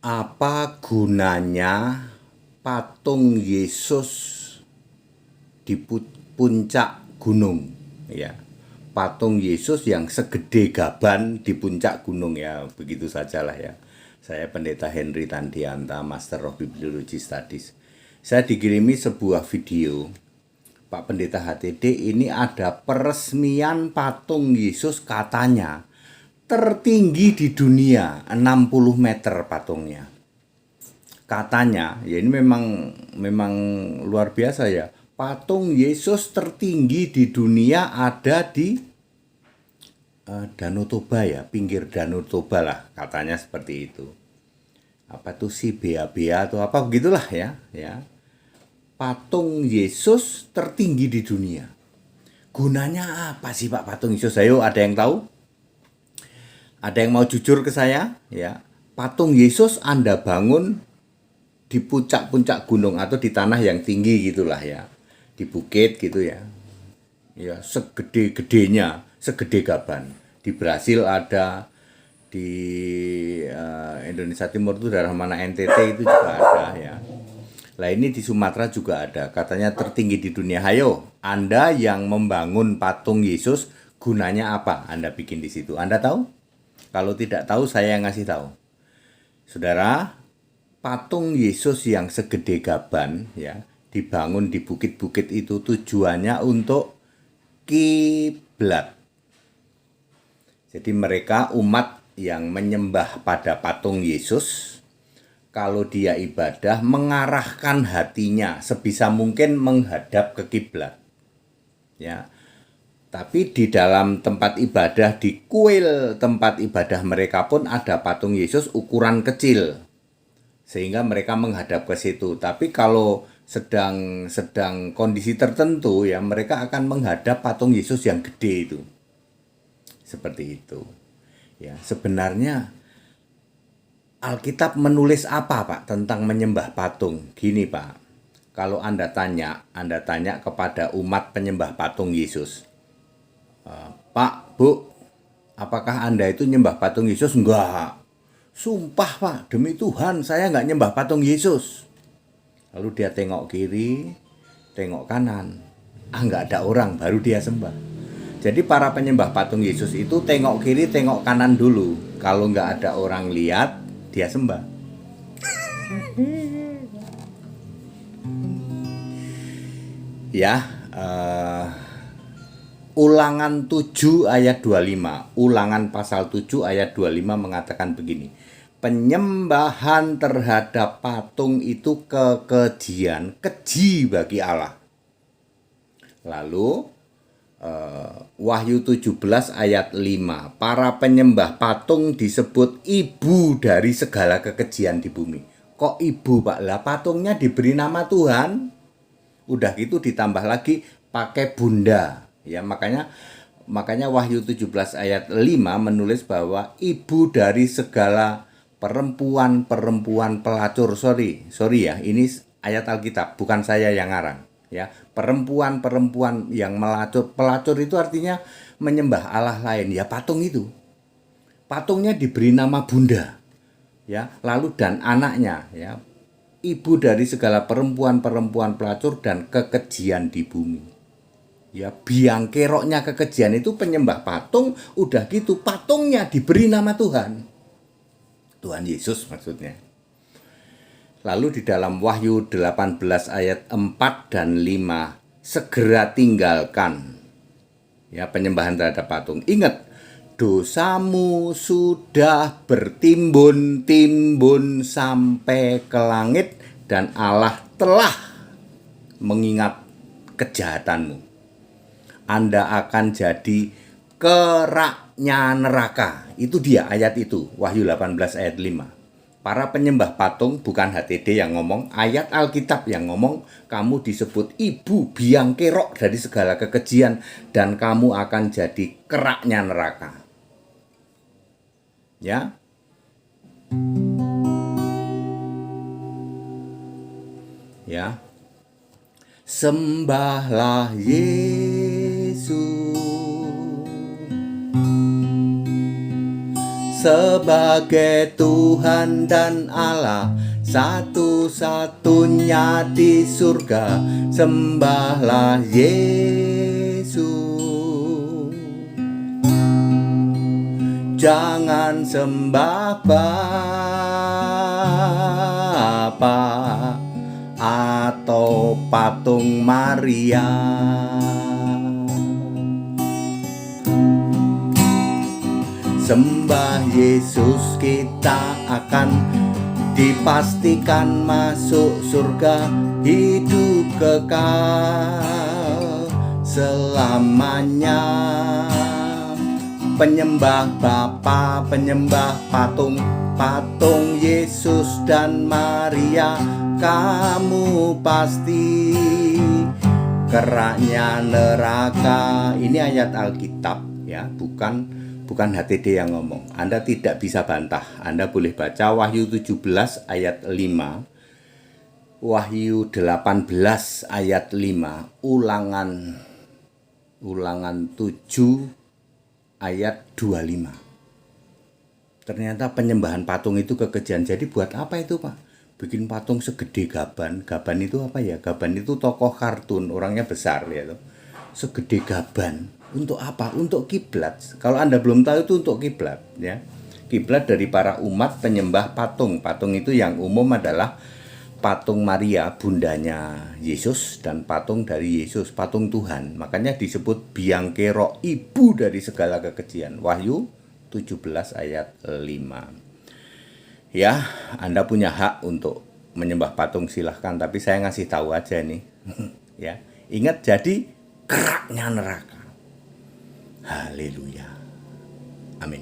Apa gunanya patung Yesus di puncak gunung? Ya, patung Yesus yang segede gaban di puncak gunung, ya, begitu sajalah ya. Saya Pendeta Henry Tandianta, Master of Bibliology Studies. Saya dikirimi sebuah video, Pak Pendeta HTD, ini ada peresmian patung Yesus katanya tertinggi di dunia, 60 meter patungnya. Katanya, ya ini memang luar biasa ya. Patung Yesus tertinggi di dunia ada di Danau Toba, ya, pinggir Danau Toba lah, katanya seperti itu. Apa tuh si Bea-Bea atau apa begitulah ya, ya. Patung Yesus tertinggi di dunia. Gunanya apa sih Pak patung Yesus? Ayo, ada yang tahu? Ada yang mau jujur ke saya? Ya, patung Yesus Anda bangun di puncak-puncak gunung atau di tanah yang tinggi gitulah ya, di bukit gitu ya, ya segede-gedenya, segede gaban. Di Brasil ada, di Indonesia Timur itu daerah mana, NTT itu juga ada ya. Lah ini di Sumatera juga ada, katanya tertinggi di dunia. Hayo, Anda yang membangun patung Yesus, gunanya apa? Anda bikin di situ. Anda tahu? Kalau tidak tahu, saya yang ngasih tahu. Saudara, patung Yesus yang segede gaban ya, dibangun di bukit-bukit itu tujuannya untuk kiblat. Jadi mereka umat yang menyembah pada patung Yesus, kalau dia ibadah mengarahkan hatinya sebisa mungkin menghadap ke kiblat. Ya. Tapi di dalam tempat ibadah, di kuil tempat ibadah mereka pun ada patung Yesus ukuran kecil, sehingga mereka menghadap ke situ. Tapi kalau sedang kondisi tertentu ya, mereka akan menghadap patung Yesus yang gede itu. Seperti itu. Ya, sebenarnya Alkitab menulis apa, Pak, tentang menyembah patung? Gini, Pak. Kalau Anda tanya kepada umat penyembah patung Yesus, Pak, Bu, apakah Anda itu nyembah patung Yesus? Enggak. Sumpah Pak, demi Tuhan saya nggak nyembah patung Yesus. Lalu dia tengok kiri, tengok kanan. Nggak ada orang, baru dia sembah. Jadi para penyembah patung Yesus itu tengok kiri, tengok kanan dulu. Kalau nggak ada orang lihat, dia sembah. Ya, Ulangan 7 ayat 25. Ulangan pasal 7 ayat 25 mengatakan begini. Penyembahan terhadap patung itu kekejian, keji bagi Allah. Lalu Wahyu 17 ayat 5. Para penyembah patung disebut ibu dari segala kekejian di bumi. Kok ibu, Pak? Lah patungnya diberi nama Tuhan. Udah gitu ditambah lagi pakai bunda. Ya, makanya Wahyu 17 ayat 5 menulis bahwa ibu dari segala perempuan-perempuan pelacur. Sorry ya, ini ayat Alkitab, bukan saya yang ngarang. Ya, perempuan-perempuan yang melacur. Pelacur itu artinya menyembah Allah lain. Ya, patung itu. Patungnya diberi nama bunda. Ya, lalu dan anaknya, ya. Ibu dari segala perempuan-perempuan pelacur dan kekejian di bumi. Ya, biang keroknya kekejian itu penyembah patung. Udah gitu patungnya diberi nama Tuhan. Tuhan Yesus maksudnya. Lalu di dalam Wahyu 18 ayat 4 dan 5. Segera tinggalkan ya penyembahan terhadap patung. Ingat, dosamu sudah bertimbun-timbun sampai ke langit dan Allah telah mengingat kejahatanmu. Anda akan jadi keraknya neraka. Itu dia ayat itu, Wahyu 18 ayat 5. Para penyembah patung, bukan HTD yang ngomong, ayat Alkitab yang ngomong, kamu disebut ibu biang kerok dari segala kekejian dan kamu akan jadi keraknya neraka. Ya. Ya. Sembahlah Yesus, sebagai Tuhan dan Allah satu-satunya di surga. Sembahlah Yesus, jangan sembah Bapa atau patung Maria. Sembah Yesus, kita akan dipastikan masuk surga, hidup kekal selamanya. Penyembah Bapa, penyembah patung Yesus dan Maria, kamu pasti keraknya neraka. Ini ayat Alkitab ya, bukan HTD yang ngomong. Anda tidak bisa bantah. Anda boleh baca Wahyu 17 ayat 5, Wahyu 18 ayat 5, Ulangan 7 ayat 25. Ternyata penyembahan patung itu kekejian. Jadi buat apa itu, Pak? Bikin patung segede gaban. Gaban itu apa ya? Gaban itu tokoh kartun, orangnya besar ya. Segede gaban. Untuk apa? Untuk kiblat. Kalau Anda belum tahu, itu untuk kiblat ya. Kiblat dari para umat penyembah patung. Patung itu yang umum adalah patung Maria, bundanya Yesus, dan patung dari Yesus, patung Tuhan. Makanya disebut Biangke Roh, ibu dari segala kekejian. Wahyu 17 ayat 5. Ya, Anda punya hak untuk menyembah patung, silahkan. Tapi saya ngasih tahu aja nih. Ya, ingat, jadi keraknya neraka. Haleluya. Amin.